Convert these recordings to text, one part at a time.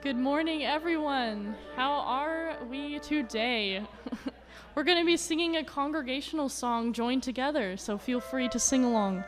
Good morning, everyone. How are we today? We're going to be singing a congregational song, Join Together, so feel free to sing along.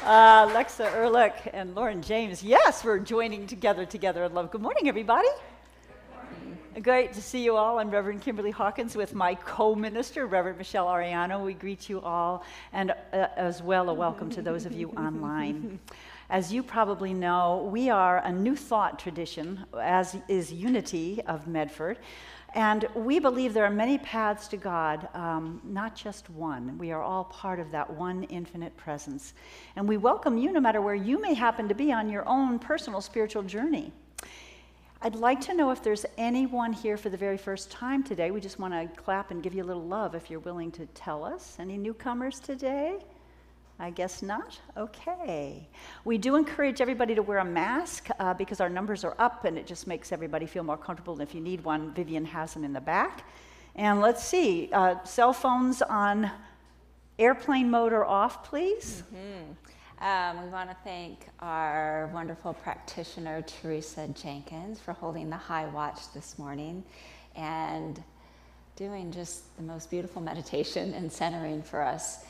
Alexa Ehrlich and Lauren James. Yes, we're joining together in love. Good morning, everybody. Great to see you all. I'm Reverend Kimberly Hawkins with my co-minister, Reverend Michelle Ariano. We greet you all, and as well a welcome to those of you online. As you probably know, we are a New Thought tradition, as is Unity of Medford. And we believe there are many paths to God, not just one. We are all part of that one infinite presence. And we welcome you no matter where you may happen to be on your own personal spiritual journey. I'd like to know if there's anyone here for the very first time today. We just want to clap and give you a little love if you're willing to tell us. Any newcomers today? I guess not? Okay. We do encourage everybody to wear a mask because our numbers are up and it just makes everybody feel more comfortable. And if you need one, Vivian has them in the back. And let's see, cell phones on airplane mode or off, please. We want to thank our wonderful practitioner, Teresa Jenkins, for holding the high watch this morning and doing just the most beautiful meditation and centering for us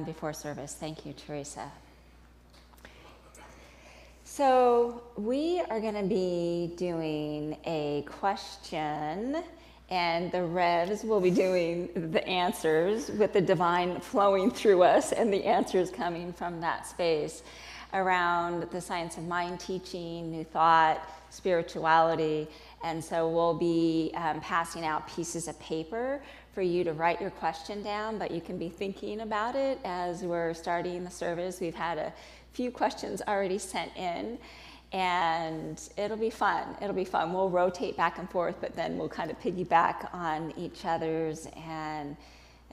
before service. Thank you, Teresa. So we are going to be doing a question, and the Revs will be doing the answers with the divine flowing through us and the answers coming from that space around the science of mind teaching, New Thought, spirituality. And so we'll be passing out pieces of paper for you to write your question down, but you can be thinking about it as we're starting the service. We've had a few questions already sent in, and it'll be fun. It'll be fun. We'll rotate back and forth, but then we'll kind of piggyback on each other's, and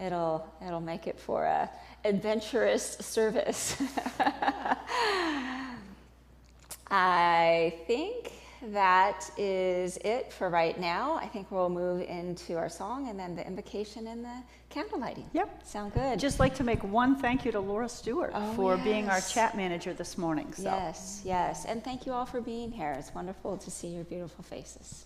it'll make it for a adventurous service. I think that is it for right now. I think we'll move into our song and then the invocation and the candle lighting. Yep. Sound good? I'd just like to make one thank you to Laura Stewart for being our yes. chat manager this morning. So. Yes, yes. And thank you all for being here. It's wonderful to see your beautiful faces.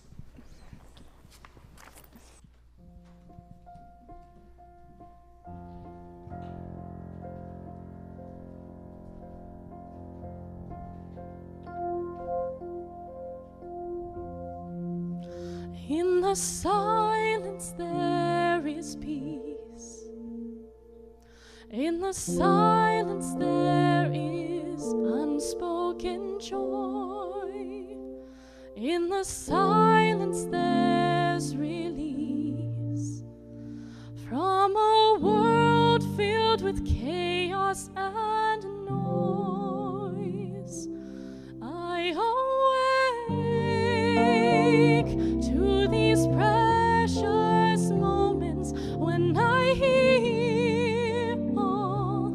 In the silence there is peace. In the silence there is unspoken joy. In the silence there's release from a world filled with chaos and noise. I awake to these precious moments when I hear all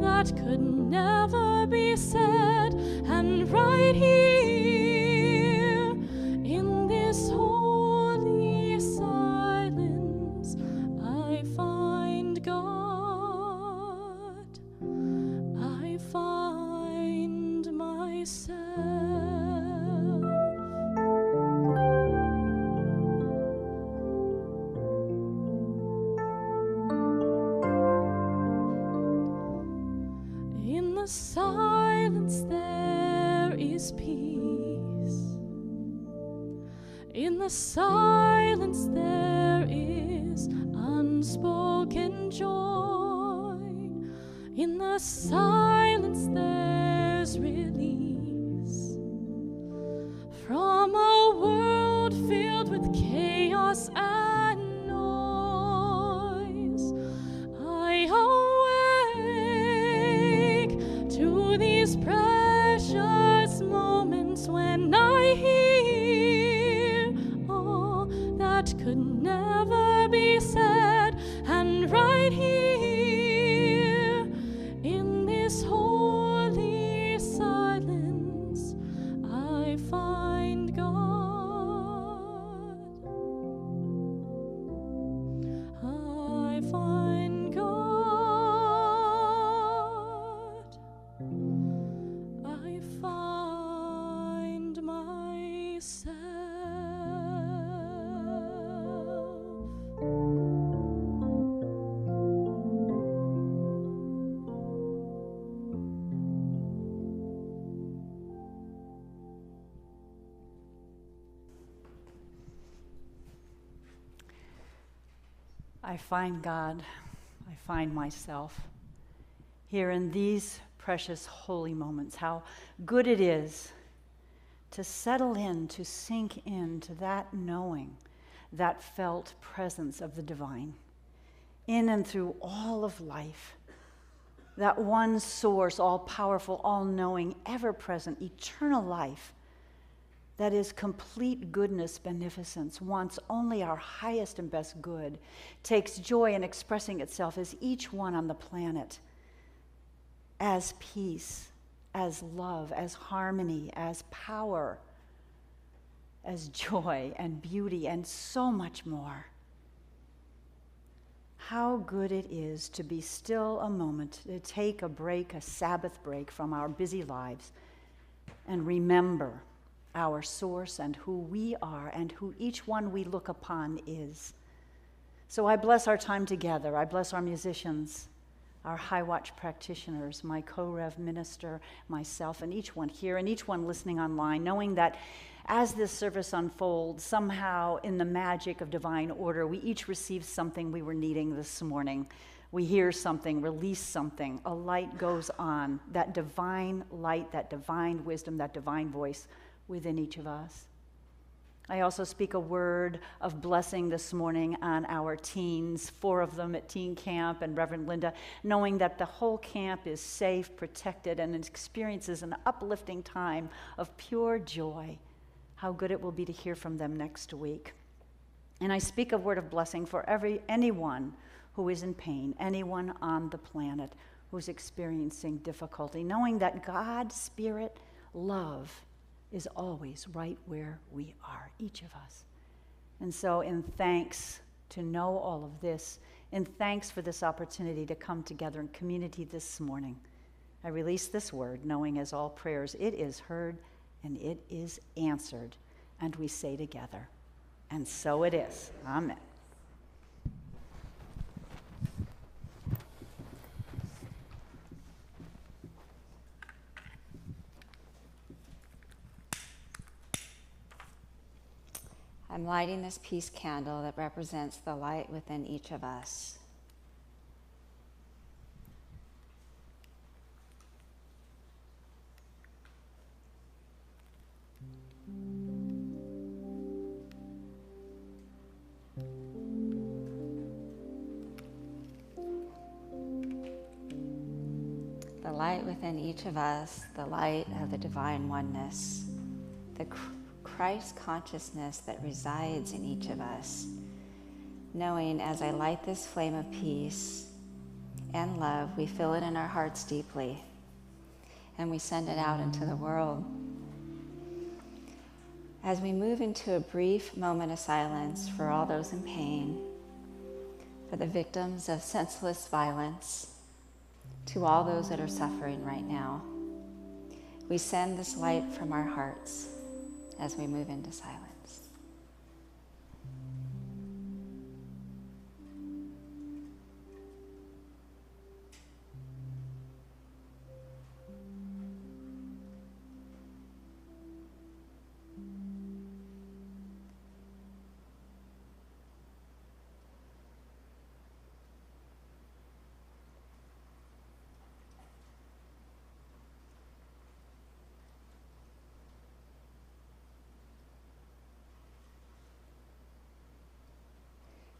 that could never be said, and right here in this holy silence I find God, I find myself. In the silence there is peace. In the silence there is unspoken joy. In the silence there's release from a world filled with chaos and noise. I awake to these precious moments when I hear all that could never be said, and right here in this holy silence I find God, I find God, I find myself. I find God, I find myself. Here in these precious holy moments, how good it is to settle in, to sink into that knowing, that felt presence of the divine in and through all of life. That one source, all powerful, all knowing, ever present, eternal life that is complete goodness, beneficence, wants only our highest and best good, takes joy in expressing itself as each one on the planet, as peace, as love, as harmony, as power, as joy and beauty, and so much more. How good it is to be still a moment, to take a break, a Sabbath break from our busy lives, and remember our source and who we are and who each one we look upon is. So I bless our time together. I bless our musicians, our High Watch practitioners, my co-rev minister, myself, and each one here and each one listening online, knowing that as this service unfolds, somehow in the magic of divine order, we each receive something we were needing this morning. We hear something, release something, a light goes on, that divine light, that divine wisdom, that divine voice within each of us. I also speak a word of blessing this morning on our teens, 4 of them at teen camp, and Reverend Linda, knowing that the whole camp is safe, protected, and experiences an uplifting time of pure joy. How good it will be to hear from them next week. And I speak a word of blessing for anyone who is in pain, anyone on the planet who's experiencing difficulty, knowing that God's Spirit, love, is always right where we are, each of us. And so in thanks to know all of this, in thanks for this opportunity to come together in community this morning, I release this word, knowing as all prayers, it is heard and it is answered. And we say together, and so it is. Amen. I'm lighting this peace candle that represents the light within each of us. The light within each of us, the light of the divine oneness, the Christ consciousness that resides in each of us, knowing as I light this flame of peace and love, we feel it in our hearts deeply, and we send it out into the world. As we move into a brief moment of silence for all those in pain, for the victims of senseless violence, to all those that are suffering right now, we send this light from our hearts as we move into silence.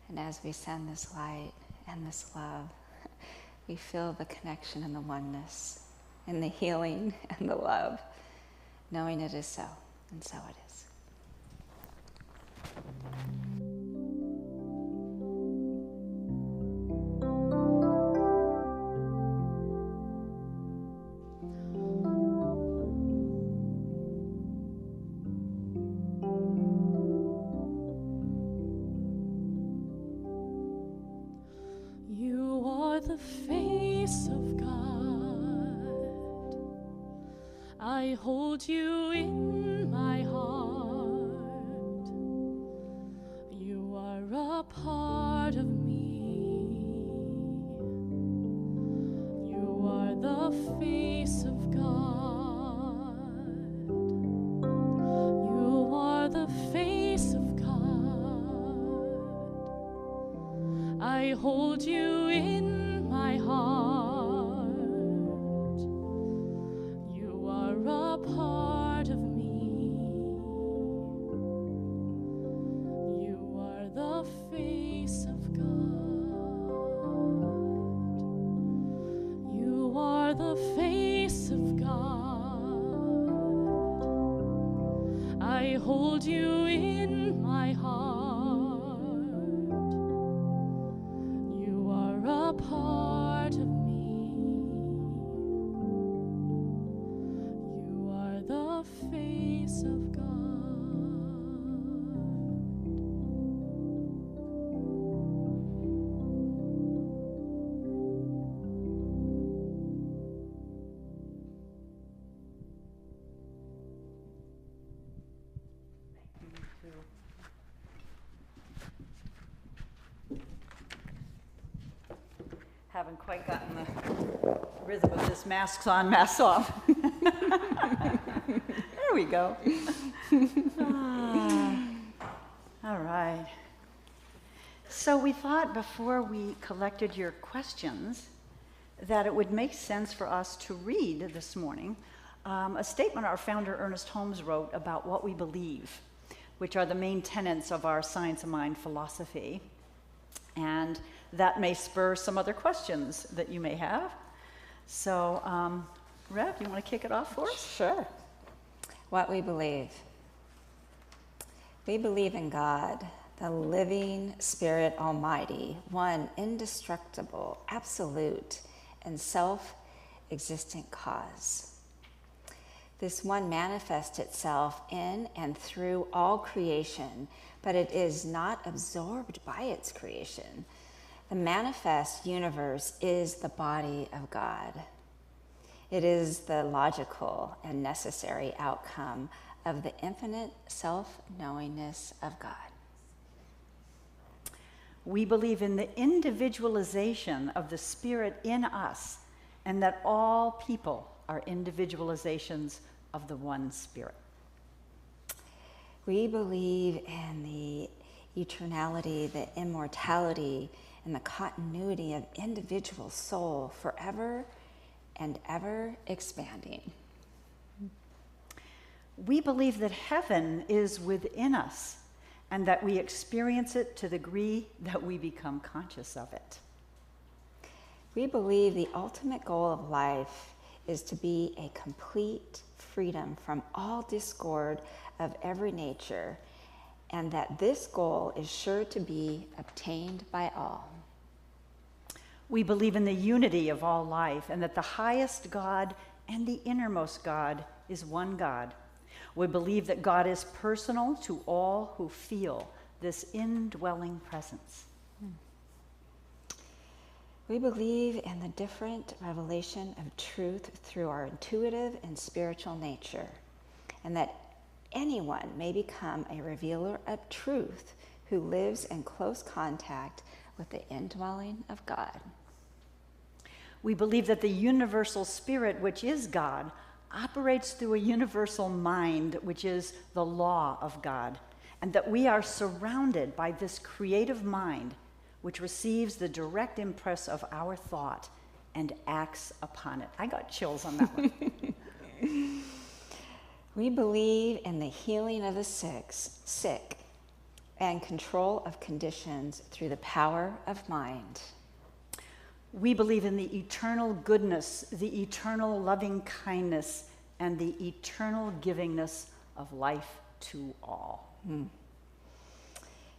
And as we send this light and this love, we feel the connection and the oneness and the healing and the love, knowing it is so, and so it is. The face of God, I hold you in my heart. You are a part of me. You are the face of God. You are the face of God. I hold you in my heart. You are a part of me. You are the face of God. You are the face of God. I hold you in my heart. You are a part of me. You are the face of God. Haven't quite gotten the rhythm of this masks on, masks off. There we go. All right. So we thought before we collected your questions that it would make sense for us to read this morning a statement our founder Ernest Holmes wrote about what we believe. which are the main tenets of our science of mind philosophy. And that may spur some other questions that you may have. So, Rev, you want to kick it off for us? Sure. What we believe. We believe in God, the living Spirit Almighty, one indestructible, absolute, and self-existent cause. This one manifests itself in and through all creation, but it is not absorbed by its creation. The manifest universe is the body of God. It is the logical and necessary outcome of the infinite self-knowingness of God. We believe in the individualization of the Spirit in us, and that all people are individualizations of the one Spirit. We believe in the eternality, the immortality, and the continuity of individual soul forever and ever expanding. We believe that heaven is within us, and that we experience it to the degree that we become conscious of it. We believe the ultimate goal of life is to be a complete freedom from all discord of every nature, and that this goal is sure to be obtained by all. We believe in the unity of all life, and that the highest God and the innermost God is one God. We believe that God is personal to all who feel this indwelling presence. We believe in the different revelation of truth through our intuitive and spiritual nature, and that anyone may become a revealer of truth who lives in close contact with the indwelling of God. We believe that the universal spirit, which is God, operates through a universal mind, which is the law of God, and that we are surrounded by this creative mind, which receives the direct impress of our thought and acts upon it. I got chills on that one. We believe in the healing of the sick and control of conditions through the power of mind. We believe in the eternal goodness, the eternal loving kindness, and the eternal givingness of life to all.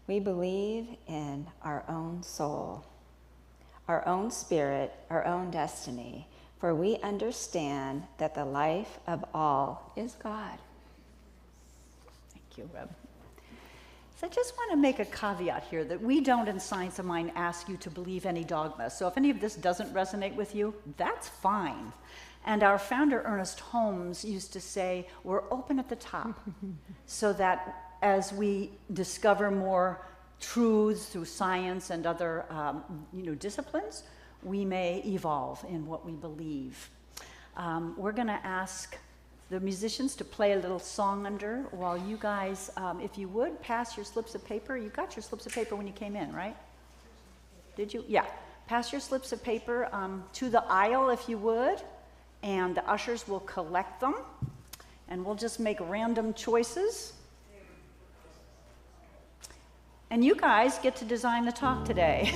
We believe in our own soul, our own spirit, our own destiny, for we understand that the life of all is God. Thank you, Reb. So I just want to make a caveat here that we don't in Science of Mind ask you to believe any dogma. So if any of this doesn't resonate with you, that's fine. And our founder, Ernest Holmes, used to say, we're open at the top so that as we discover more truths through science and other disciplines, we may evolve in what we believe. We're going to ask the musicians to play a little song under while you guys, if you would, pass your slips of paper. You got your slips of paper when you came in, right? Did you? Yeah. Pass your slips of paper to the aisle if you would, and the ushers will collect them, and we'll just make random choices. And you guys get to design the talk today.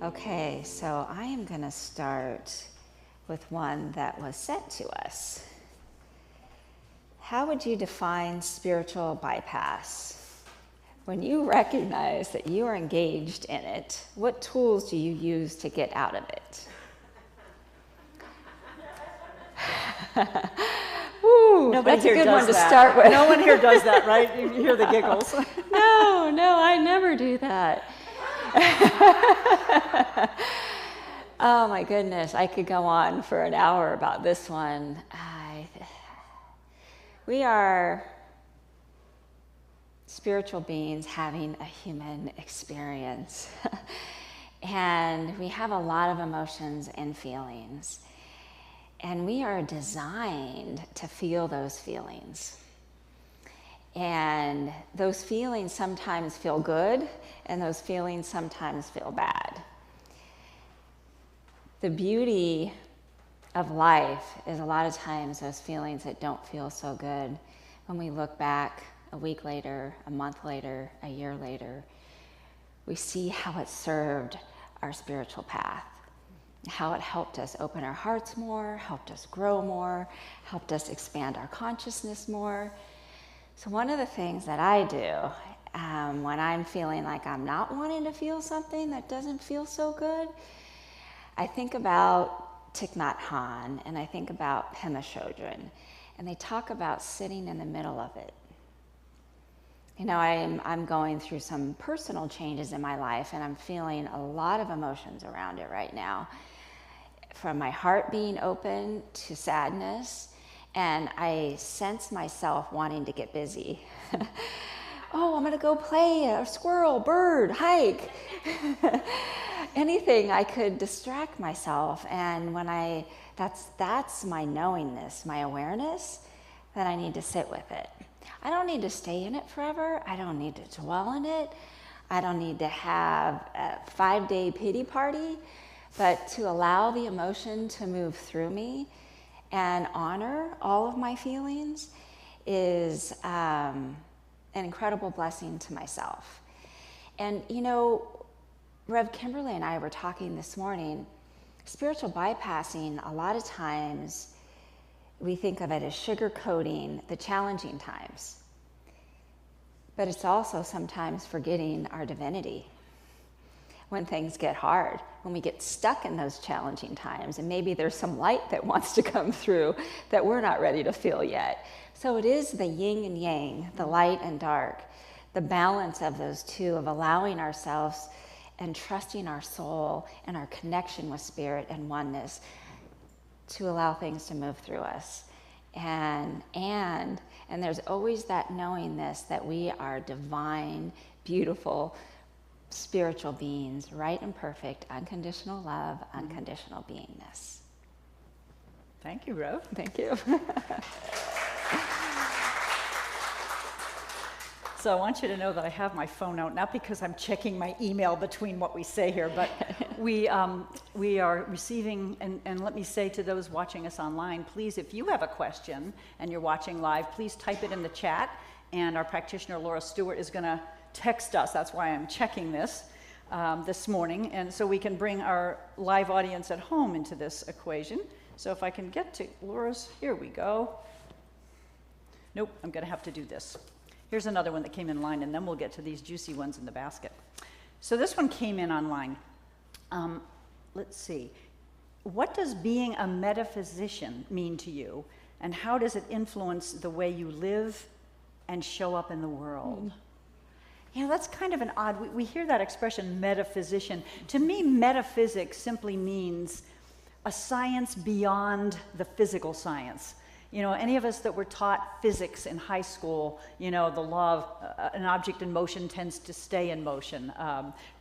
Okay, so I am going to start with one that was sent to us. How would you define spiritual bypass? When you recognize that you are engaged in it, what tools do you use to get out of it? Ooh, Nobody that's a here good does one to that. start with. No one here does that, right? You hear the giggles. No, I never do that. Oh my goodness, I could go on for an hour about this one. We are spiritual beings having a human experience. And we have a lot of emotions and feelings. And we are designed to feel those feelings. And those feelings sometimes feel good, and those feelings sometimes feel bad. The beauty of life is a lot of times those feelings that don't feel so good, when we look back a week later, a month later, a year later, we see how it served our spiritual path, how it helped us open our hearts more, helped us grow more, helped us expand our consciousness more. So one of the things that I do when I'm feeling like I'm not wanting to feel something that doesn't feel so good, I think about Thich Nhat Hanh and I think about Pema Chodron, and they talk about sitting in the middle of it. You know, I'm going through some personal changes in my life, and I'm feeling a lot of emotions around it right now. From my heart being open to sadness, and I sense myself wanting to get busy. Oh, I'm gonna go play a squirrel, bird, hike. Anything I could distract myself, and when that's my knowingness, my awareness, that I need to sit with it. I don't need to stay in it forever. I don't need to dwell in it. I don't need to have a 5-day pity party, but to allow the emotion to move through me and honor all of my feelings is an incredible blessing to myself. And you know, Rev Kimberly and I were talking this morning, spiritual bypassing, a lot of times we think of it as sugarcoating the challenging times. But it's also sometimes forgetting our divinity when things get hard, when we get stuck in those challenging times, and maybe there's some light that wants to come through that we're not ready to feel yet. So it is the yin and yang, the light and dark, the balance of those two, of allowing ourselves and trusting our soul and our connection with spirit and oneness to allow things to move through us. And there's always that knowingness that we are divine, beautiful, spiritual beings, right and perfect, unconditional love, unconditional beingness. Thank you, Rev. Thank you. So I want you to know that I have my phone out, not because I'm checking my email between what we say here, but we are receiving, and let me say to those watching us online, please, if you have a question and you're watching live, please type it in the chat, and our practitioner, Laura Stewart, is going to text us. That's why I'm checking this this morning, and so we can bring our live audience at home into this equation. So if I can get to Laura's, here we go. Nope, I'm going to have to do this. Here's another one that came in line, and then we'll get to these juicy ones in the basket. So this one came in online. Let's see. What does being a metaphysician mean to you, and how does it influence the way you live and show up in the world? You know, that's kind of an odd, we hear that expression, metaphysician. To me, metaphysics simply means a science beyond the physical science. You know, any of us that were taught physics in high school, you know, the law of an object in motion tends to stay in motion,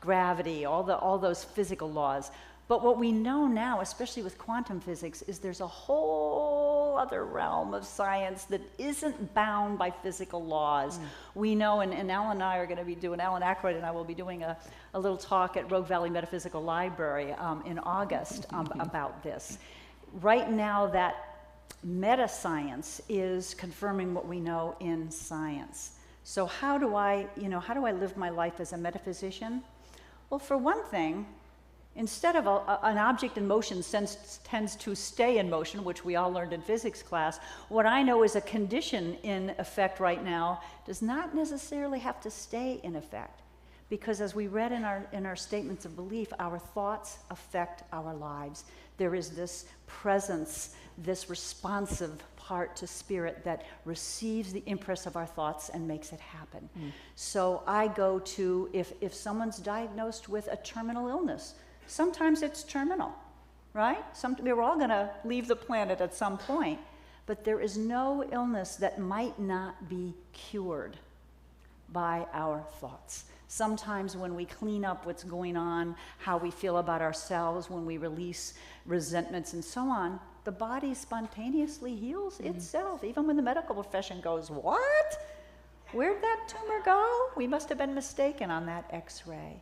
gravity, all those physical laws. But what we know now, especially with quantum physics, is there's a whole other realm of science that isn't bound by physical laws. We know, and Alan and I are going to be doing, Alan Aykroyd and I will be doing a little talk at Rogue Valley Metaphysical Library in August about this. Right now, that meta-science is confirming what we know in science. So how do I live my life as a metaphysician? Well, for one thing, Instead of an object in motion tends to stay in motion, which we all learned in physics class, what I know is a condition in effect right now does not necessarily have to stay in effect. Because as we read in our statements of belief, our thoughts affect our lives. There is this presence, this responsive part to spirit that receives the impress of our thoughts and makes it happen. So I go to, if someone's diagnosed with a terminal illness, sometimes it's terminal, right? We're all going to leave the planet at some point, but there is no illness that might not be cured by our thoughts. Sometimes when we clean up what's going on, how we feel about ourselves, when we release resentments and so on, the body spontaneously heals itself, even when the medical profession goes, what? Where'd that tumor go? We must have been mistaken on that X-ray.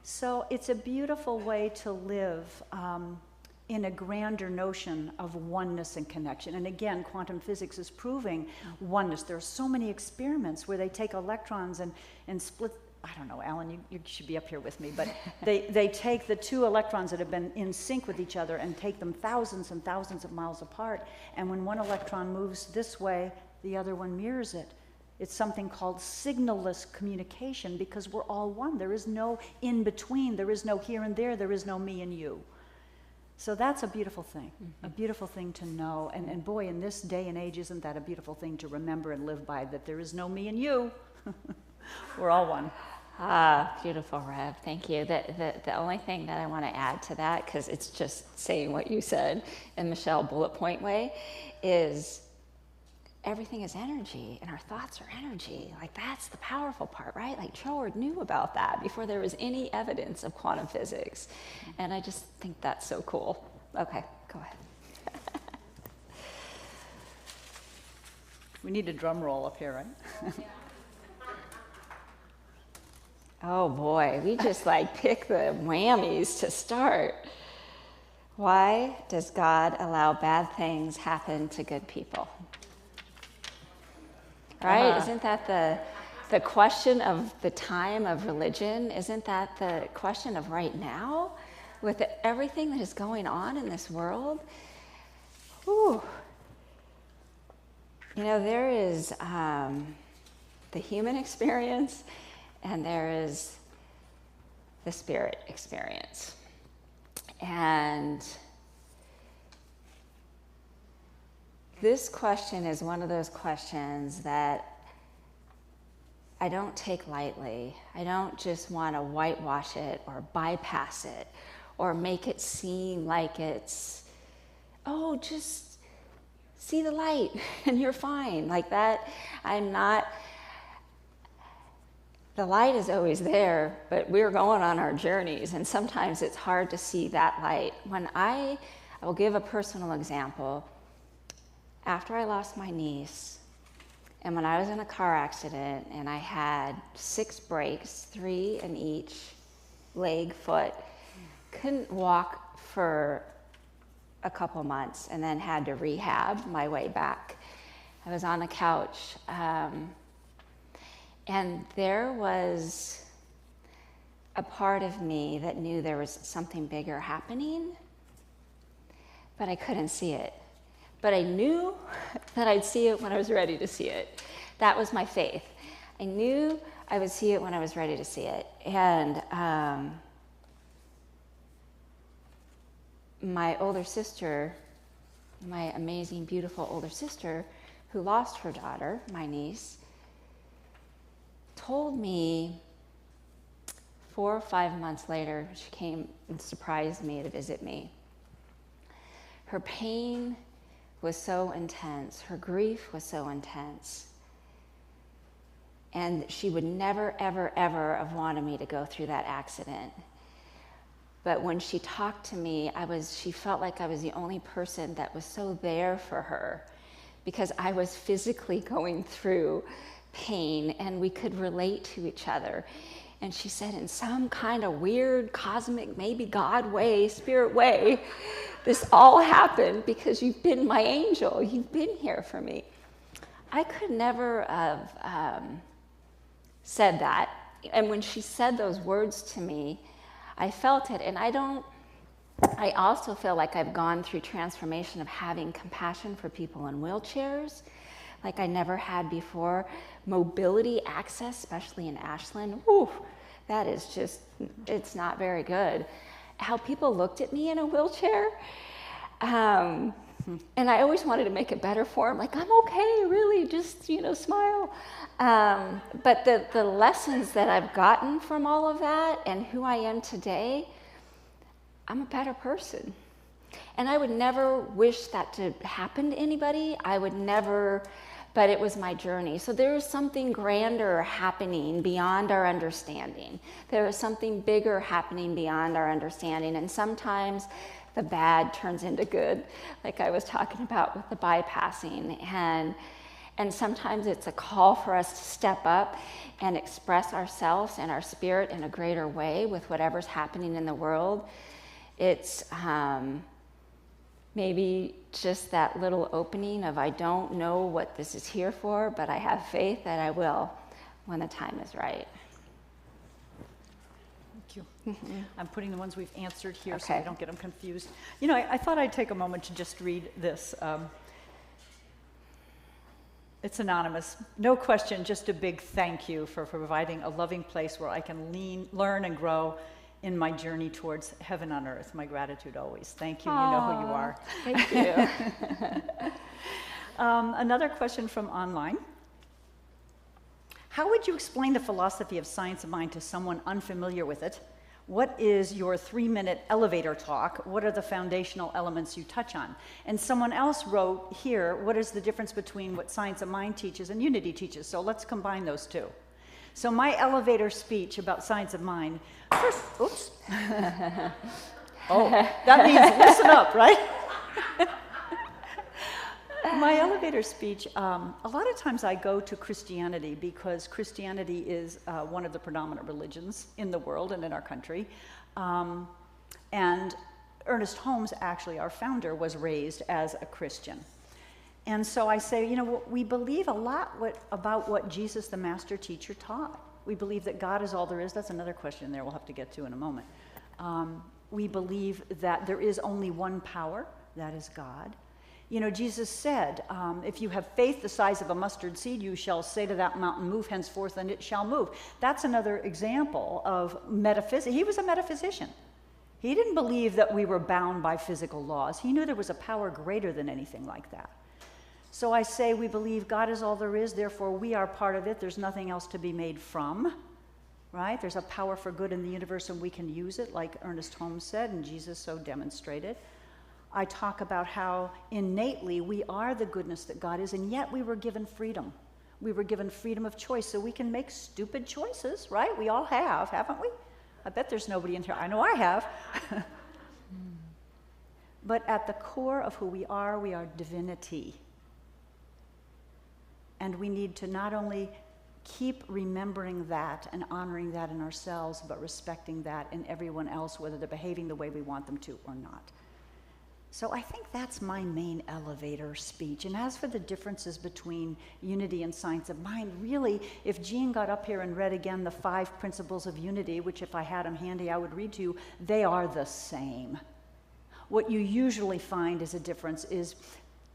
So it's a beautiful way to live in a grander notion of oneness and connection. And again, quantum physics is proving oneness. There are so many experiments where they take electrons and split. I don't know, Alan, you should be up here with me, but they take the two electrons that have been in sync with each other and take them thousands and thousands of miles apart. And when one electron moves this way, the other one mirrors it. It's something called signalless communication because we're all one. There is no in between. There is no here and there. There is no me and you. So that's a beautiful thing, a beautiful thing to know. And boy, in this day and age, isn't that a beautiful thing to remember and live by, that there is no me and you. We're all one. Ah, beautiful, Rev. Thank you. The only thing that I want to add to that, because it's just saying what you said in Michelle bullet point way, is everything is energy, and our thoughts are energy. Like, that's the powerful part, right? Like, Troward knew about that before there was any evidence of quantum physics. And I just think that's so cool. Okay, go ahead. We need a drum roll up here, right? Oh boy, we just like pick the whammies to start. Why does God allow bad things happen to good people? Right? Isn't that the question of the time of religion? Isn't that the question of right now? With everything that is going on in this world? Ooh. You know, there is the human experience and there is the spirit experience. And this question is one of those questions that I don't take lightly. I don't just want to whitewash it or bypass it or make it seem like it's, oh, just see the light and you're fine. Like that, I'm not. The light is always there, but we're going on our journeys, and sometimes it's hard to see that light. When I will give a personal example. After I lost my niece, and when I was in a car accident, and I had 6 breaks, 3 in each leg, foot, couldn't walk for a couple months, and then had to rehab my way back. I was on a couch, and there was a part of me that knew there was something bigger happening, but I couldn't see it. But I knew that I'd see it when I was ready to see it. That was my faith. I knew I would see it when I was ready to see it. And my older sister, my amazing, beautiful older sister, who lost her daughter, my niece, told me 4 or 5 months later, she came and surprised me to visit me. Her pain was so intense, her grief was so intense, and she would never, ever, ever have wanted me to go through that accident. But when she talked to me, she felt like I was the only person that was so there for her, because I was physically going through pain and we could relate to each other. And she said, in some kind of weird, cosmic, maybe God way, spirit way, this all happened because you've been my angel. You've been here for me. I could never have said that. And when she said those words to me, I felt it, and I also feel like I've gone through transformation of having compassion for people in wheelchairs, like I never had before. Mobility access, especially in Ashland, whew, that is just, it's not very good. How people looked at me in a wheelchair, and I always wanted to make it better for them, like, I'm okay, really, just, smile. But the lessons that I've gotten from all of that and who I am today, I'm a better person. And I would never wish that to happen to anybody. I would never, but it was my journey. So there is something grander happening beyond our understanding. There is something bigger happening beyond our understanding. And sometimes the bad turns into good, like I was talking about with the bypassing. And sometimes it's a call for us to step up and express ourselves and our spirit in a greater way with whatever's happening in the world. It's maybe just that little opening of, I don't know what this is here for, but I have faith that I will when the time is right. Thank you. I'm putting the ones we've answered here so Okay. we don't get them confused. I thought I'd take a moment to just read this. It's anonymous. No question, just a big thank you for providing a loving place where I can learn and grow in my journey towards heaven on earth. My gratitude always. Thank you. Aww, you know who you are. Thank you. Another question from online. How would you explain the philosophy of science of mind to someone unfamiliar with it? What is your 3-minute elevator talk? What are the foundational elements you touch on? And someone else wrote here, what is the difference between what science of mind teaches and unity teaches? So let's combine those two. So my elevator speech about science of mind, first, oops. Oh, that means listen up, right? My elevator speech, a lot of times I go to Christianity because Christianity is one of the predominant religions in the world and in our country. And Ernest Holmes, actually, our founder, was raised as a Christian. And so I say, we believe a lot about what Jesus, the master teacher, taught. We believe that God is all there is. That's another question there we'll have to get to in a moment. We believe that there is only one power, that is God. Jesus said, if you have faith the size of a mustard seed, you shall say to that mountain, move henceforth, and it shall move. That's another example of metaphysics. He was a metaphysician. He didn't believe that we were bound by physical laws. He knew there was a power greater than anything like that. So I say we believe God is all there is, therefore we are part of it. There's nothing else to be made from, right? There's a power for good in the universe and we can use it, like Ernest Holmes said, and Jesus so demonstrated. I talk about how innately we are the goodness that God is, and yet we were given freedom. We were given freedom of choice, so we can make stupid choices, right? We all have, haven't we? I bet there's nobody in here. I know I have. But at the core of who we are divinity. And we need to not only keep remembering that and honoring that in ourselves, but respecting that in everyone else, whether they're behaving the way we want them to or not. So I think that's my main elevator speech. And as for the differences between unity and science of mind, really, if Jean got up here and read again the 5 principles of unity, which if I had them handy, I would read to you, they are the same. What you usually find as a difference is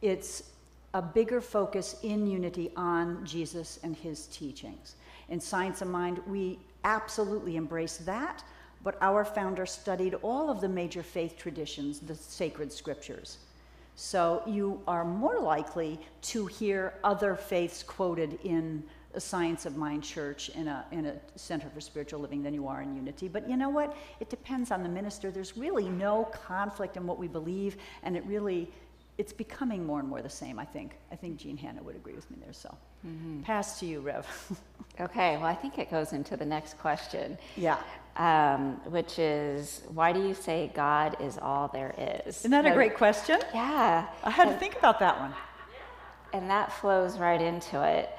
it's a bigger focus in unity on Jesus and his teachings. In Science of Mind, we absolutely embrace that, but our founder studied all of the major faith traditions, the sacred scriptures. So you are more likely to hear other faiths quoted in a Science of Mind church in a Center for Spiritual Living than you are in Unity. But you know what? It depends on the minister. There's really no conflict in what we believe, and it's becoming more and more the same, I think. I think Jean Hanna would agree with me there, so. Pass to you, Rev. Okay, well, I think it goes into the next question. Yeah. Which is, why do you say God is all there is? Isn't that a great question? Yeah. I had to think about that one. And that flows right into it.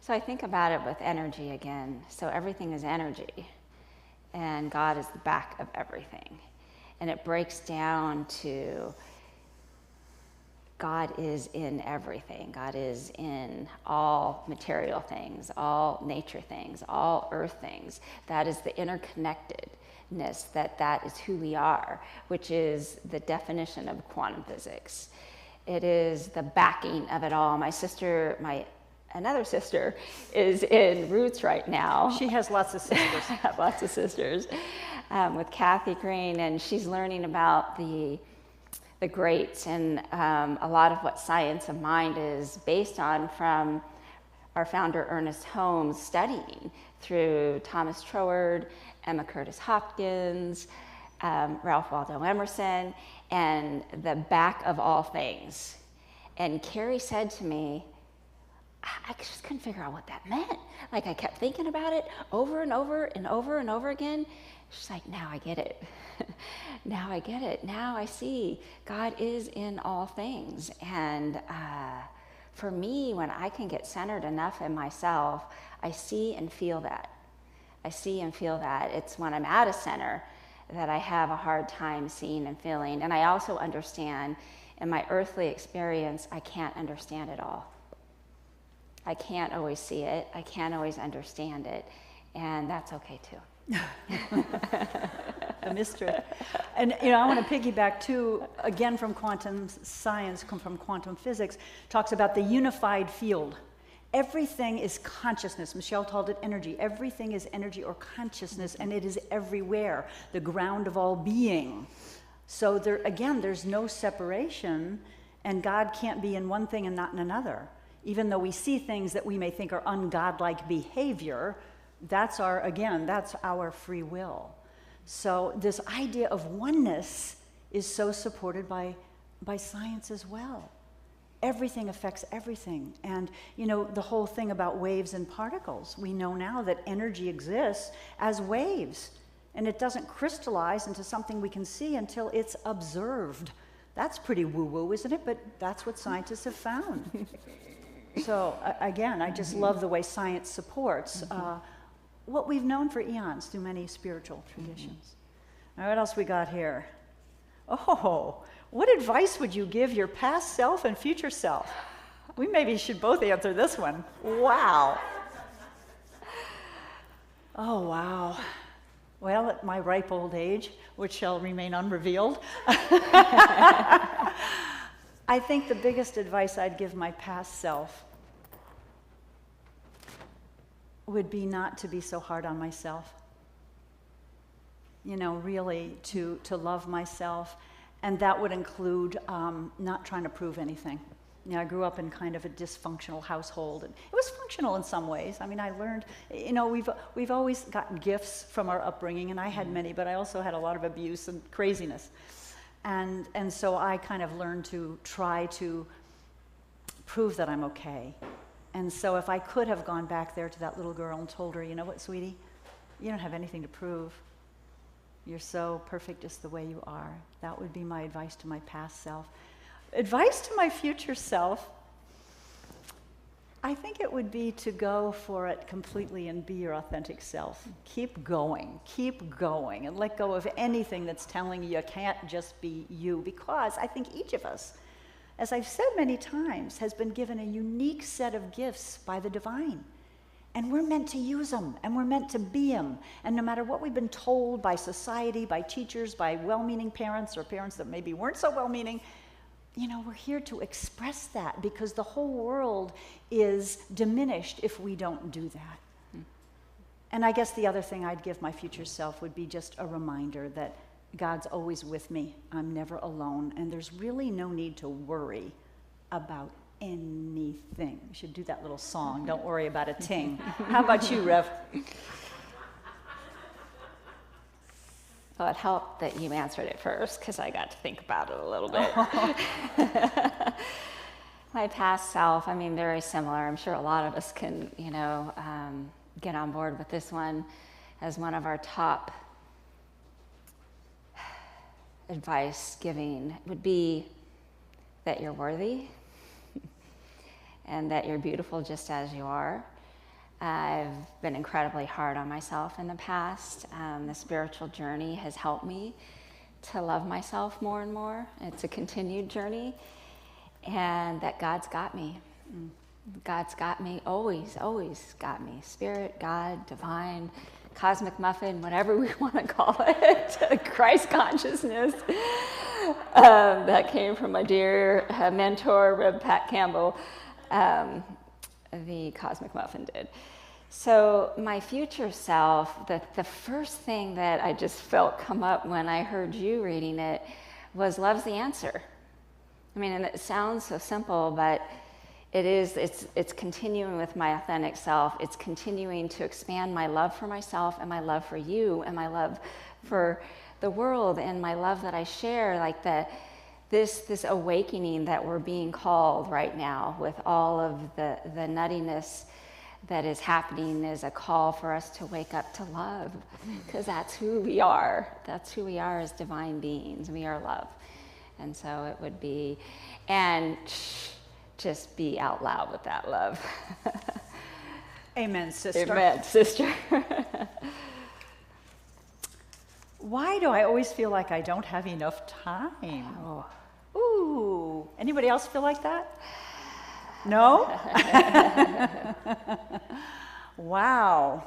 So I think about it with energy again. So everything is energy, and God is the back of everything. And it breaks down to God is in everything. God is in all material things, all nature things, all earth things. That is the interconnectedness, that is who we are, which is the definition of quantum physics. It is the backing of it all. Another sister is in Roots right now. She has lots of sisters. I have lots of sisters with Kathy Green, and she's learning about the greats and a lot of what science of mind is based on from our founder Ernest Holmes studying through Thomas Troward, Emma Curtis Hopkins, Ralph Waldo Emerson, and the back of all things. And Carrie said to me, I just couldn't figure out what that meant. Like, I kept thinking about it over and over and over and over again. She's like, now I get it. Now I get it. Now I see God is in all things. And for me, when I can get centered enough in myself, I see and feel that. I see and feel that. It's when I'm out of center that I have a hard time seeing and feeling. And I also understand in my earthly experience, I can't understand it all. I can't always see it. I can't always understand it. And that's okay too. A mystery. And I want to piggyback too, again from quantum science, from quantum physics, talks about the unified field. Everything is consciousness. Michelle called it energy. Everything is energy or consciousness, and it is everywhere, the ground of all being. So there's no separation, and God can't be in one thing and not in another. Even though we see things that we may think are ungodlike behavior, that's our free will. So this idea of oneness is so supported by science as well. Everything affects everything. And the whole thing about waves and particles, we know now that energy exists as waves, and it doesn't crystallize into something we can see until it's observed. That's pretty woo-woo, isn't it? But that's what scientists have found. So again, I just love the way science supports what we've known for eons through many spiritual traditions. Now, what else we got here? Oh, what advice would you give your past self and future self? We maybe should both answer this one. Wow. Oh, wow. Well, at my ripe old age, which shall remain unrevealed, I think the biggest advice I'd give my past self would be not to be so hard on myself. Really to love myself, and that would include not trying to prove anything. I grew up in kind of a dysfunctional household, and it was functional in some ways. I mean, I learned, we've always gotten gifts from our upbringing, and I had many, but I also had a lot of abuse and craziness. And so I kind of learned to try to prove that I'm okay. And so if I could have gone back there to that little girl and told her, you know what, sweetie, you don't have anything to prove. You're so perfect just the way you are. That would be my advice to my past self. Advice to my future self, I think it would be to go for it completely and be your authentic self. Keep going, and let go of anything that's telling you can't just be you, because I think each of us, as I've said many times, has been given a unique set of gifts by the divine. And we're meant to use them, and we're meant to be them. And no matter what we've been told by society, by teachers, by well-meaning parents, or parents that maybe weren't so well-meaning, we're here to express that, because the whole world is diminished if we don't do that. And I guess the other thing I'd give my future self would be just a reminder that God's always with me. I'm never alone, and there's really no need to worry about anything. We should do that little song, Don't Worry About a Ting. How about you, Rev? Well, it helped that you answered it first, because I got to think about it a little bit. My past self, very similar. I'm sure a lot of us can, get on board with this one as one of our top advice giving would be that you're worthy and that you're beautiful just as you are. I've been incredibly hard on myself in the past. The spiritual journey has helped me to love myself more and more. It's a continued journey. and that God's got me. God's got me, always, always got me. Spirit, God, divine, cosmic muffin, whatever we want to call it, Christ consciousness. That came from my dear mentor, Rev. Pat Campbell, the cosmic muffin did. So my future self, the first thing that I just felt come up when I heard you reading it was love's the answer. I mean, and it sounds so simple, but it's continuing with my authentic self. It's continuing to expand my love for myself and my love for you and my love for the world and my love that I share, like this awakening that we're being called right now with all of the nuttiness that is happening is a call for us to wake up to love, because that's who we are. That's who we are as divine beings. We are love. And so it would be, and just be out loud with that love. Amen, sister. Amen, sister. Why do I always feel like I don't have enough time? Oh. Ooh, anybody else feel like that? No? Wow.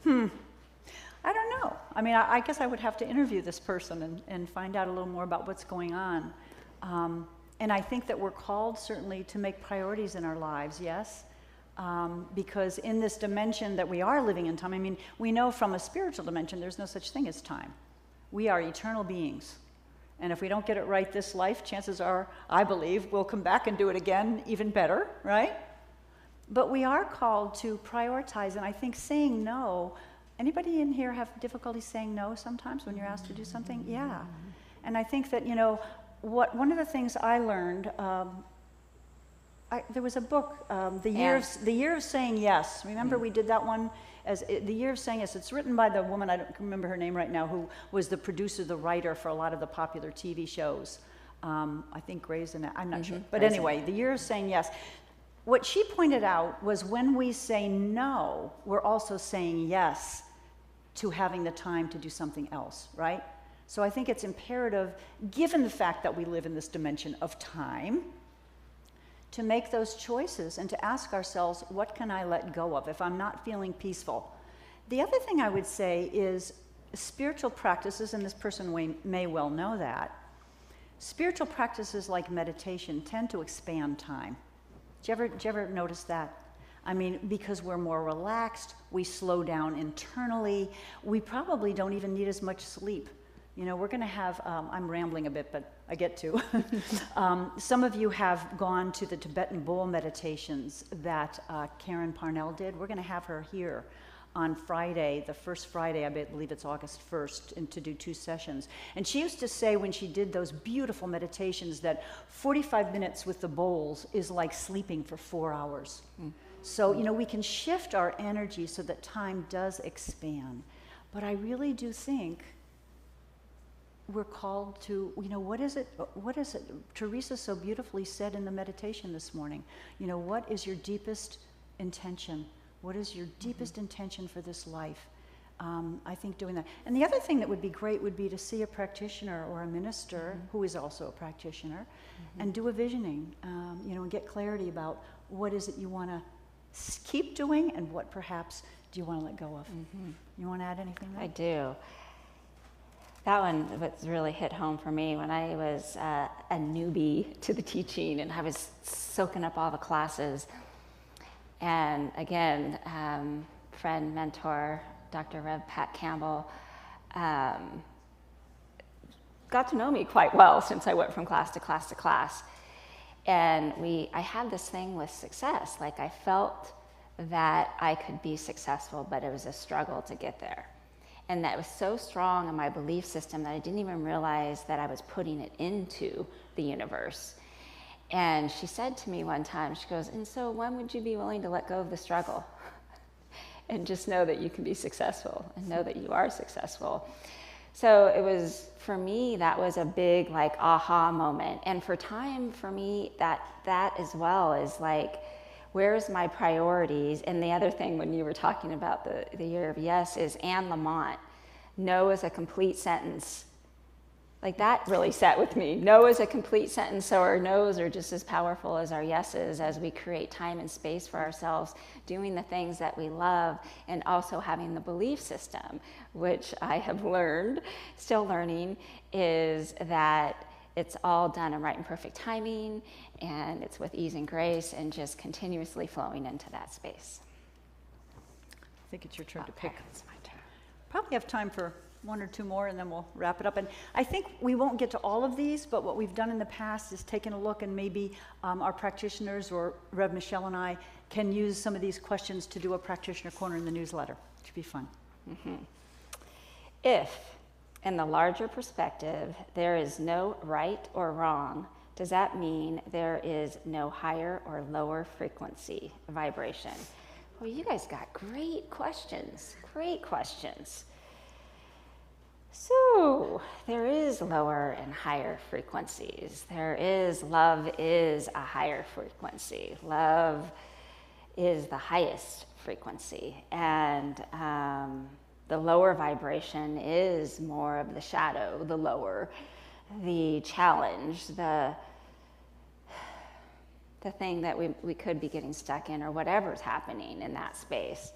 I don't know. I mean, I guess I would have to interview this person and find out a little more about what's going on. And I think that we're called certainly to make priorities in our lives, yes? Because in this dimension that we are living in time, I mean, we know from a spiritual dimension there's no such thing as time. We are eternal beings. And if we don't get it right this life, chances are, I believe, we'll come back and do it again even better, right? But we are called to prioritize, and I think saying no, anybody in here have difficulty saying no sometimes when you're asked to do something? Yeah. And I think that, one of the things I learned, there was a book, The Year of Saying Yes. Remember we did that one? The Year of Saying Yes. It's written by the woman, I don't remember her name right now, who was the producer, the writer for a lot of the popular TV shows. I think Grey's Anatomy, I'm not sure. But anyway, The Year of Saying Yes. What she pointed out was when we say no, we're also saying yes to having the time to do something else, right? So I think it's imperative, given the fact that we live in this dimension of time, to make those choices and to ask ourselves, what can I let go of if I'm not feeling peaceful? The other thing I would say is spiritual practices, and this person may well know that, spiritual practices like meditation tend to expand time. Did you ever notice that? I mean, because we're more relaxed, we slow down internally, we probably don't even need as much sleep. We're going to have, I'm rambling a bit, but I get to. Some of you have gone to the Tibetan bowl meditations that Karen Parnell did. We're going to have her here on Friday, the first Friday, I believe it's August 1st, and to do 2 sessions. And she used to say when she did those beautiful meditations that 45 minutes with the bowls is like sleeping for 4 hours. So, we can shift our energy so that time does expand. But I really do think we're called to, what is it? Teresa so beautifully said in the meditation this morning, what is your deepest intention? What is your deepest intention for this life? I think doing that. And the other thing that would be great would be to see a practitioner or a minister who is also a practitioner and do a visioning, and get clarity about what is it you want to keep doing and what perhaps do you want to let go of. You want to add anything there? I do. That one was really hit home for me when I was a newbie to the teaching and I was soaking up all the classes. And again, friend, mentor, Dr. Rev. Pat Campbell, got to know me quite well since I went from class to class to class. And I had this thing with success. Like I felt that I could be successful, but it was a struggle to get there. And that was so strong in my belief system that I didn't even realize that I was putting it into the universe. And she said to me one time, she goes, and so when would you be willing to let go of the struggle? And just know that you can be successful and know that you are successful. So it was, for me, that was a big like aha moment. And for time, for me, that as well is like, where's my priorities? And the other thing when you were talking about the Year of Yes is Anne Lamott. No is a complete sentence. Like that really sat with me. No is a complete sentence, so our no's are just as powerful as our yeses as we create time and space for ourselves, doing the things that we love, and also having the belief system, which I have learned, still learning, is that it's all done in right and perfect timing, and it's with ease and grace, and just continuously flowing into that space. I think it's your turn to pick. It's my turn. Probably have time for one or two more, and then we'll wrap it up. And I think we won't get to all of these, but what we've done in the past is taken a look, and maybe our practitioners or Rev Michelle and I can use some of these questions to do a practitioner corner in the newsletter. It should be fun. Mm-hmm. If, in the larger perspective, there is no right or wrong, does that mean there is no higher or lower frequency vibration? Well, you guys got great questions, great questions. So there is lower and higher frequencies. Love is a higher frequency. Love is the highest frequency. And the lower vibration is more of the shadow, the lower, the challenge, the thing that we could be getting stuck in, or whatever's happening in that space.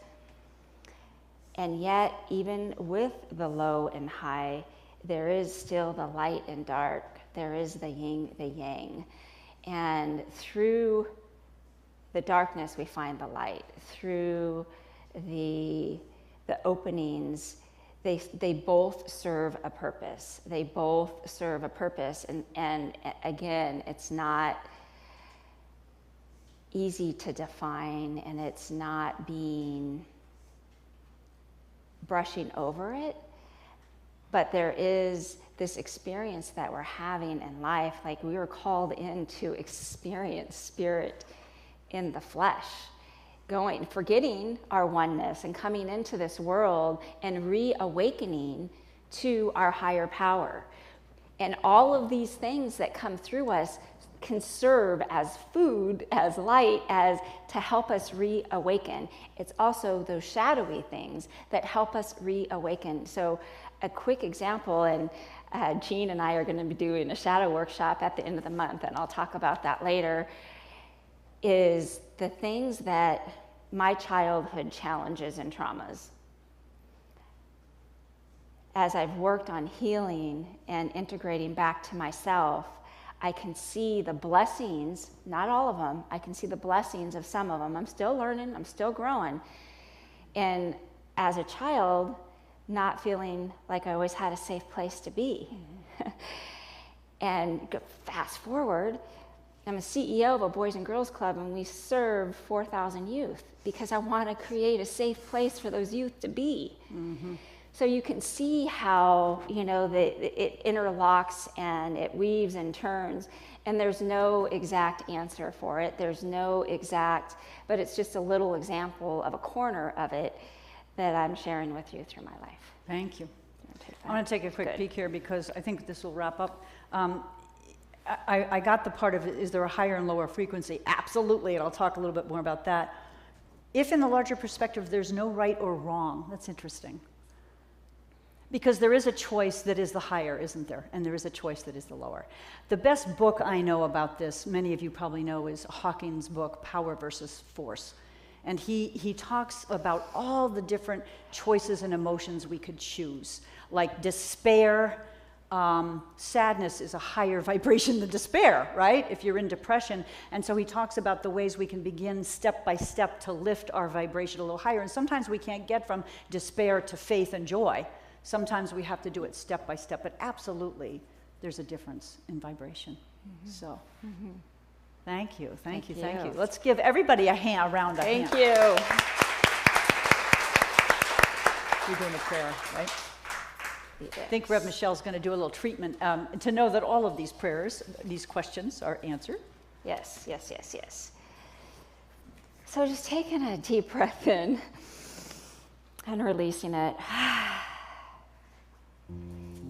And yet, even with the low and high, there is still the light and dark. There is the yin, the yang. And through the darkness, we find the light. Through the openings, they both serve a purpose. They both serve a purpose. And again, it's not easy to define, and it's not brushing over it, but there is this experience that we're having in life. Like, we were called in to experience spirit in the flesh, forgetting our oneness and coming into this world and reawakening to our higher power. And all of these things that come through us can serve as food, as light, as to help us reawaken. It's also those shadowy things that help us reawaken. So a quick example, and Jean and I are going to be doing a shadow workshop at the end of the month, and I'll talk about that later, is the things that my childhood challenges and traumas. As I've worked on healing and integrating back to myself, I can see the blessings, not all of them, I can see the blessings of some of them. I'm still learning, I'm still growing. And as a child, not feeling like I always had a safe place to be. And fast forward, I'm a CEO of a Boys and Girls Club, and we serve 4,000 youth because I want to create a safe place for those youth to be. Mm-hmm. So you can see how, it interlocks and it weaves and turns, and there's no exact answer for it. There's no exact, but it's just a little example of a corner of it that I'm sharing with you through my life. Thank you. I want to take a quick peek here, because I think this will wrap up. I got the part of it, is there a higher and lower frequency? Absolutely, and I'll talk a little bit more about that. If in the larger perspective there's no right or wrong, that's interesting. Because there is a choice that is the higher, isn't there? And there is a choice that is the lower. The best book I know about this, many of you probably know, is Hawking's book, Power versus Force. And he talks about all the different choices and emotions we could choose. Like despair, sadness is a higher vibration than despair, right? If you're in depression. And so he talks about the ways we can begin step by step to lift our vibration a little higher. And sometimes we can't get from despair to faith and joy. Sometimes we have to do it step by step, but absolutely there's a difference in vibration. Mm-hmm. So, thank you. Let's give everybody a round of hands. Thank you. You're doing a prayer, right? Yes. I think Rev Michelle's going to do a little treatment to know that all of these prayers, these questions are answered. Yes. So just taking a deep breath in and releasing it.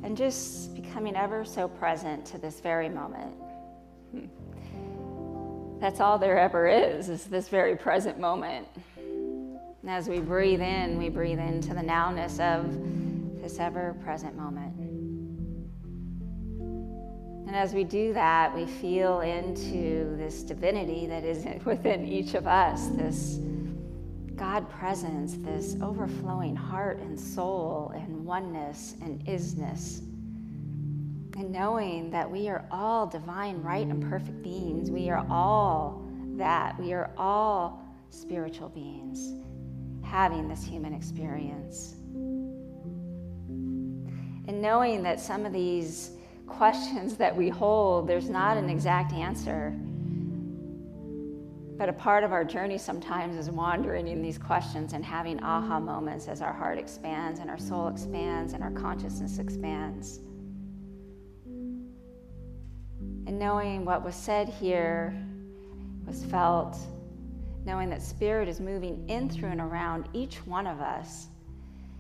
And just becoming ever so present to this very moment. That's all there ever is this very present moment. And as we breathe into the nowness of this ever present moment. And as we do that, we feel into this divinity that is within each of us, this God presence, this overflowing heart and soul and oneness and isness. And knowing that we are all divine, right, and perfect beings. We are all that. We are all spiritual beings having this human experience. And knowing that some of these questions that we hold, there's not an exact answer. But a part of our journey sometimes is wandering in these questions and having aha moments as our heart expands and our soul expands and our consciousness expands. And knowing what was said here was felt, knowing that Spirit is moving in, through, and around each one of us.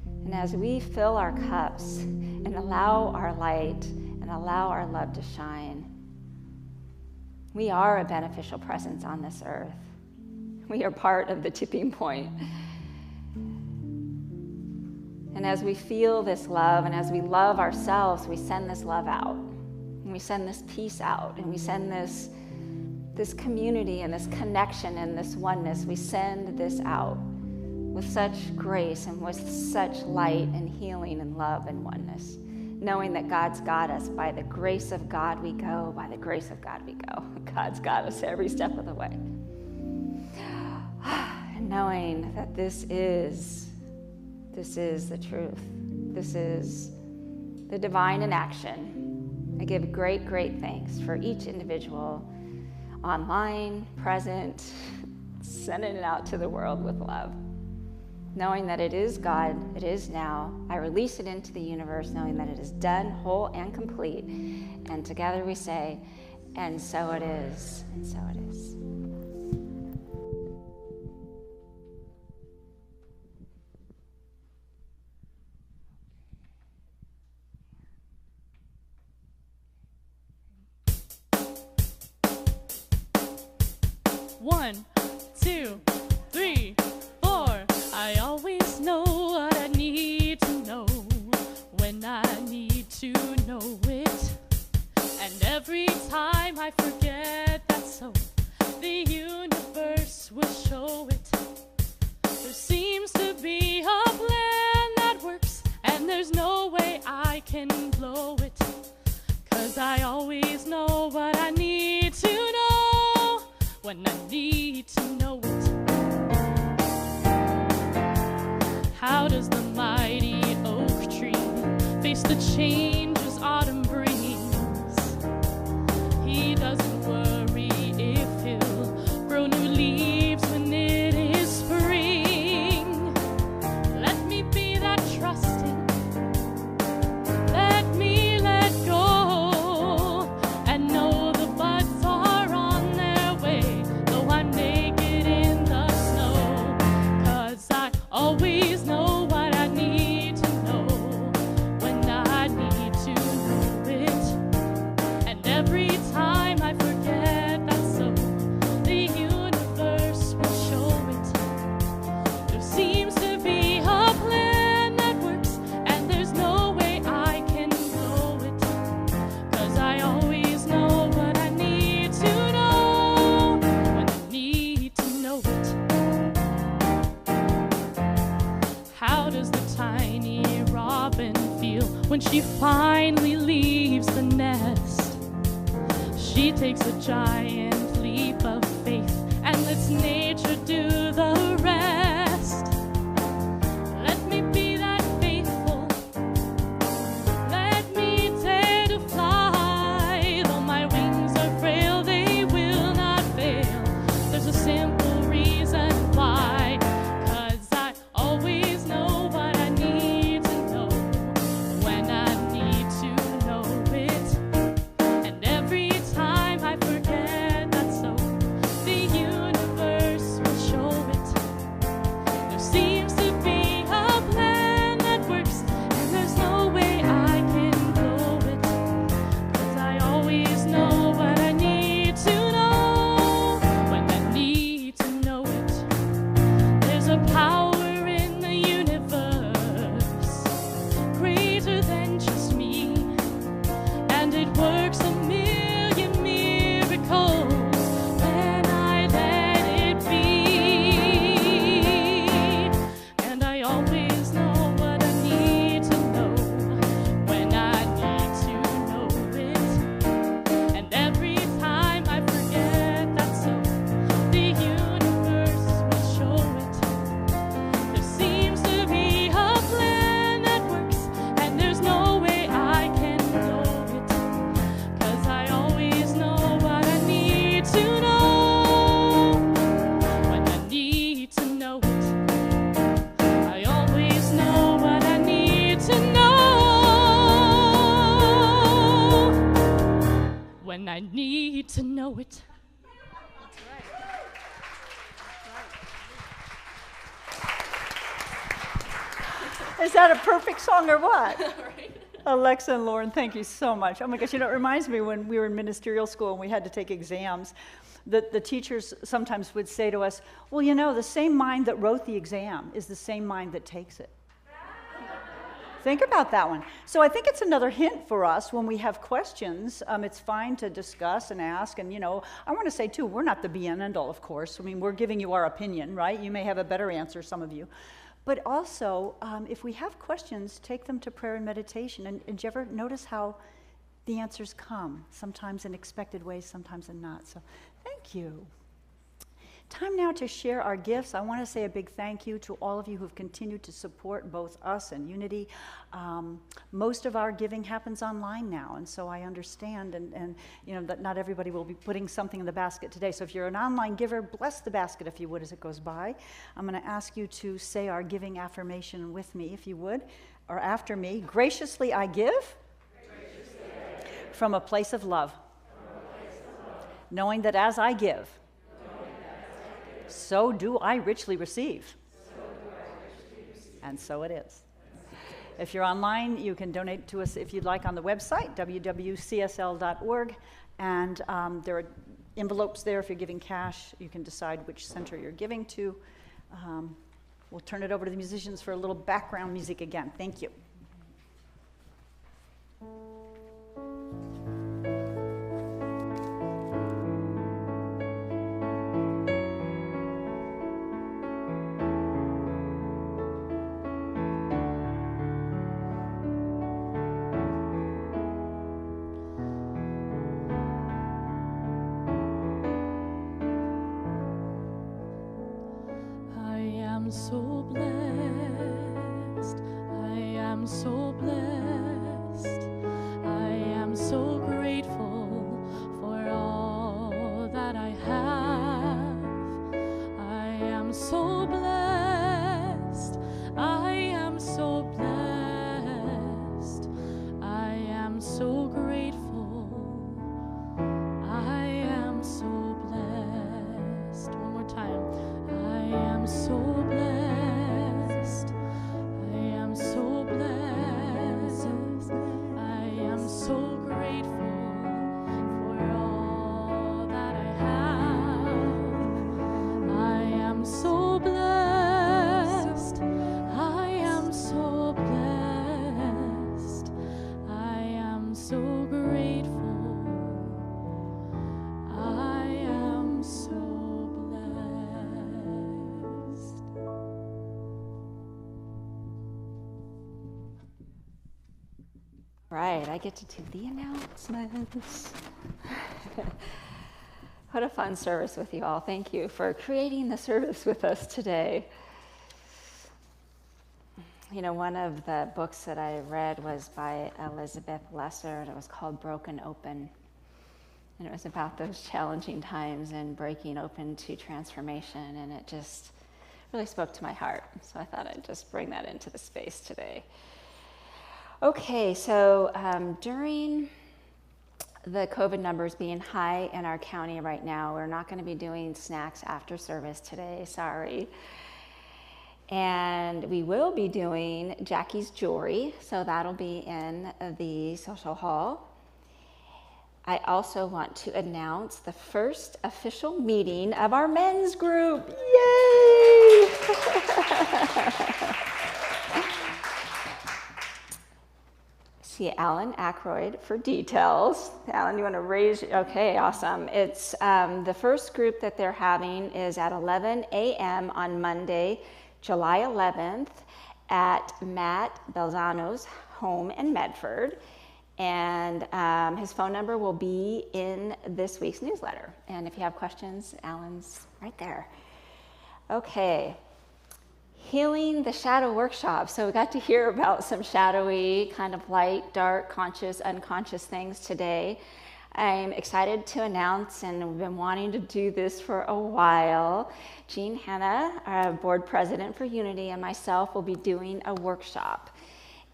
And as we fill our cups and allow our light and allow our love to shine, we are a beneficial presence on this earth. We are part of the tipping point. And as we feel this love and as we love ourselves, we send this love out. And we send this peace out. And we send this community and this connection and this oneness. We send this out with such grace and with such light and healing and love and oneness. Knowing that God's got us. By the grace of God we go. By the grace of God we go. God's got us every step of the way. And knowing that this is the truth. This is the divine in action. I give great, great thanks for each individual online, present, sending it out to the world with love. Knowing that it is God, it is now. I release it into the universe, knowing that it is done, whole, and complete. And together we say, and so it is, and so it is. One, two, 3, 4. I always know what I need to know when I need to know it. And every time I forget that, so the universe will show it. There seems to be a plan that works, and there's no way I can blow it. 'Cause I always know what I need to know when I need to know it. How does the mighty oak tree face the changes autumn brings? He doesn't worry if he'll grow new leaves when it is spring. Let me be that trusting. Let me let go and know the buds are on their way, though I'm naked in the snow. 'Cause I always know what I need to know when I need to know it. And every time I forget that, so the universe will show it. There seems to be a plan that works, and there's no way I can blow it. 'Cause I always know what I need to know when I need to know it. How does the tiny robin feel when she finally leaves the nest? She takes a giant leap of faith and lets nature do the rest. Let me be that faithful. Let me dare to fly. Though my wings are frail, they will not fail. There's a simple reason why. 'Cause I always know what I need to know when I need to know it. And every time I forget that, so the universe will show when I need to know it. Is that a perfect song or what? Right. Alexa and Lauren, thank you so much. Oh my gosh, you know, it reminds me when we were in ministerial school and we had to take exams, that the teachers sometimes would say to us, well, you know, the same mind that wrote the exam is the same mind that takes it. Think about that one. So I think it's another hint for us when we have questions. It's fine to discuss and ask. And, you know, I want to say, too, we're not the be and end all, of course. I mean, we're giving you our opinion, right? You may have a better answer, some of you. But also, if we have questions, take them to prayer and meditation. And did you ever notice how the answers come, sometimes in expected ways, sometimes in not? So thank you. Time now to share our gifts. I want to say a big thank you to all of you who've continued to support both us and Unity. Most of our giving happens online now, and so I understand, and you know, that not everybody will be putting something in the basket today. So if you're an online giver, bless the basket, if you would, as it goes by. I'm going to ask you to say our giving affirmation with me, if you would, or after me. Graciously I give, from a place of love, knowing that as I give, so do I richly receive. And so it is. If you're online, you can donate to us if you'd like on the website, www.csl.org. And there are envelopes there. If you're giving cash, you can decide which center you're giving to. We'll turn it over to the musicians for a little background music again. Thank you. I'm so blessed, I am so blessed, I am so grateful for all that I have. I am so blessed, I am so blessed, I am so grateful, I am so blessed. One more time. I am so blessed. I am so blessed. I am so grateful for all that I have. I am so blessed. I am so blessed. I am so grateful. I am so Right, I get to do the announcements. What a fun service with you all. Thank you for creating the service with us today. You know, one of the books that I read was by Elizabeth Lesser, and it was called Broken Open. And it was about those challenging times and breaking open to transformation, and it just really spoke to my heart. So I thought I'd just bring that into the space today. Okay, so during the COVID numbers being high in our county right now, we're not going to be doing snacks after service today, sorry. And we will be doing Jackie's Jewelry, so that'll be in the social hall. I also want to announce the first official meeting of our men's group. Yay! See Alan Aykroyd for details. Alan, you want to raise? Okay, awesome. It's the first group that they're having is at 11 a.m. on Monday, July 11th, at Matt Belzano's home in Medford. And his phone number will be in this week's newsletter. And if you have questions, Alan's right there. Okay. Healing the Shadow Workshop. So we got to hear about some shadowy, kind of light, dark, conscious, unconscious things today. I'm excited to announce, and we've been wanting to do this for a while, Jean Hanna, our board president for Unity, and myself will be doing a workshop.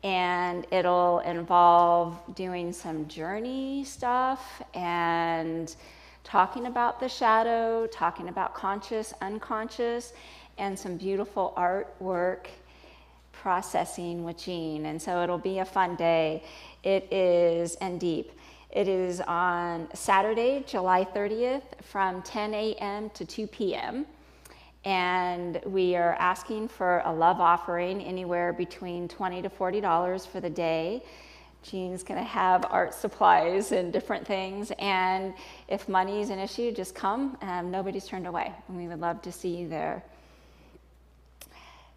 and it'll involve doing some journey stuff and talking about the shadow, talking about conscious, unconscious, and some beautiful artwork processing with Jean. And so it'll be a fun day. It is, and deep. It is on Saturday, July 30th from 10 a.m. to 2 p.m. And we are asking for a love offering anywhere between $20 to $40 for the day. Jean's going to have art supplies and different things. And if money is an issue, just come. Nobody's turned away. And we would love to see you there.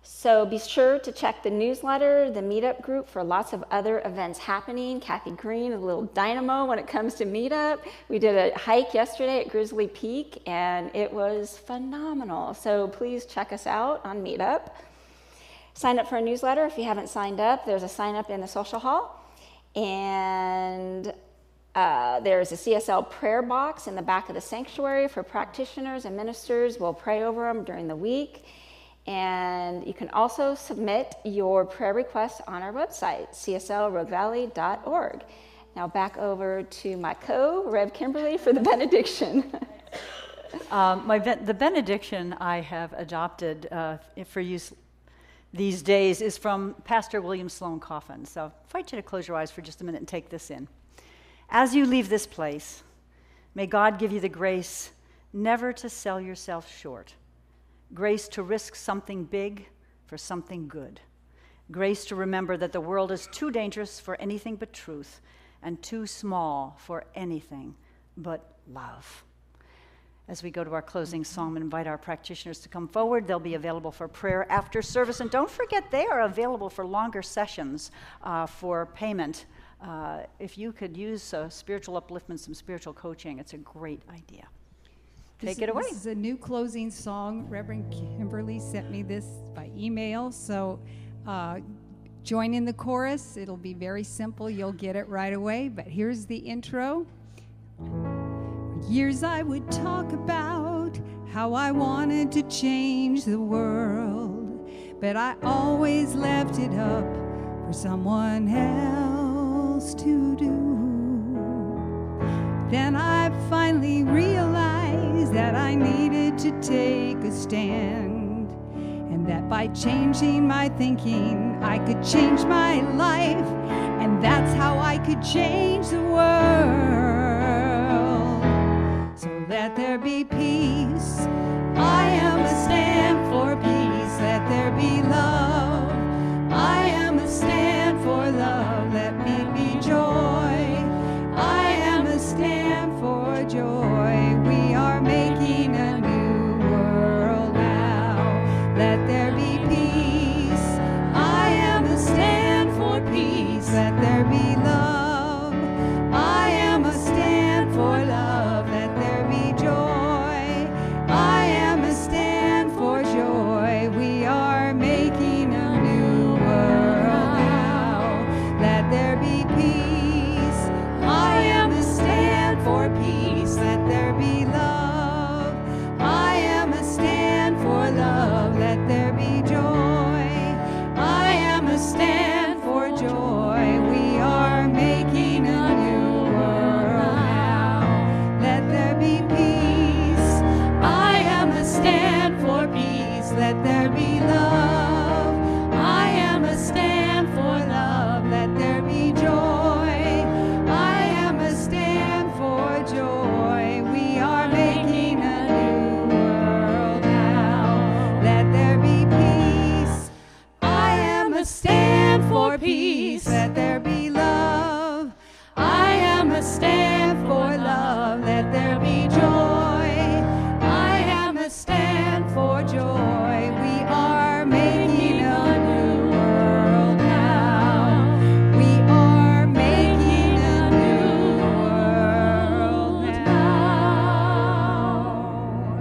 So be sure to check the newsletter, the meetup group for lots of other events happening. Kathy Green, a little dynamo when it comes to meetup. We did a hike yesterday at Grizzly Peak, and it was phenomenal. So please check us out on Meetup. Sign up for a newsletter if you haven't signed up. There's a sign up in the social hall. And there's a CSL prayer box in the back of the sanctuary for practitioners and ministers. We'll pray over them during the week. And you can also submit your prayer requests on our website, cslroguevalley.org. Now back over to my Rev Kimberly, for the benediction. The benediction I have adopted for use these days is from Pastor William Sloane Coffin. So I invite you to close your eyes for just a minute and take this in. As you leave this place, may God give you the grace never to sell yourself short. Grace to risk something big for something good. Grace to remember that the world is too dangerous for anything but truth and too small for anything but love. As we go to our closing song and invite our practitioners to come forward, they'll be available for prayer after service. And don't forget, they are available for longer sessions for payment. If you could use spiritual upliftment, some spiritual coaching, it's a great idea. Take it away. This is a new closing song. Reverend Kimberly sent me this by email. So join in the chorus. It'll be very simple. You'll get it right away. But here's the intro. For years I would talk about how I wanted to change the world, but I always left it up for someone else to do. Then I finally realized that I needed to take a stand, and that by changing my thinking, I could change my life, and that's how I could change the world. So let there be peace. I am a stand for peace. Let there be love. I am a stand for love. Let me be joy. I am a stand for joy. We are making a new world now. Let there be peace. I am a stand for peace. Let there be love. I am a stand for love. Let there be joy. I am a stand for joy. We are making a new world now. Let there be peace. I am a stand for peace. Let there be love. I am a stand for love. Let there be joy. I am a stand for joy. We are making a new world now. Let there be peace. I am a stand for peace. Let there be love. I am a stand for love. Let there be joy. I am a stand for joy. We are making a new world now. Let there be peace. I am a stand for peace. Let there be love. I am a stand for love. Let there be joy. I am a stand for joy.